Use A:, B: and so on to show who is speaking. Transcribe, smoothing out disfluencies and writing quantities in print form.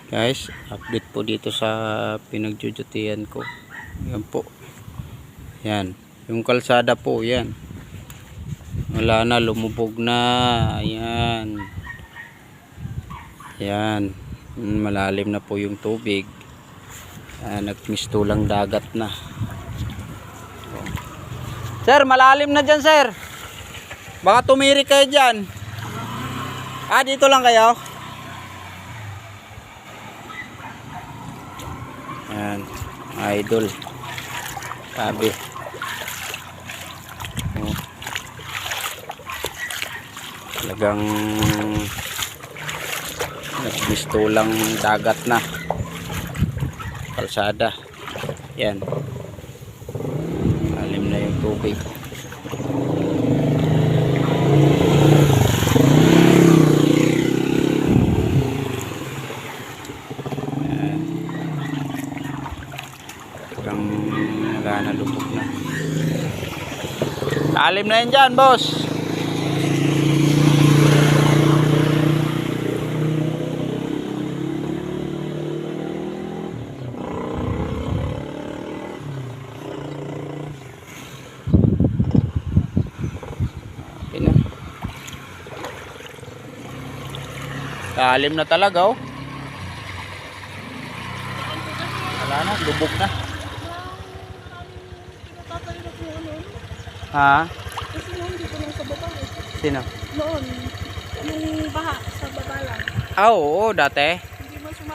A: Guys, update po dito sa pinagjujutian ko. Yan po. Yan. Yung kalsada po, yan. Wala na, lumubog na. Ayan. Yan. Malalim na po yung tubig. Nagmistulang dagat na. Sir, malalim na dyan, sir. Baka tumiri kayo dyan. Dito lang kayo. Yan, idol. Sabi. Talagang nagmistulang dagat na. Kalsada. Yan. Malalim na yung tubig. Wala na, lubog na. Lalim na yan dyan, boss. Okay na. Lalim na talaga, oh. Wala na, lubog na. Ha?
B: Kasi noon dito lang sa baba eh.
A: Sino?
B: Noon, yung baha sa baba lang.
A: Oo, dati.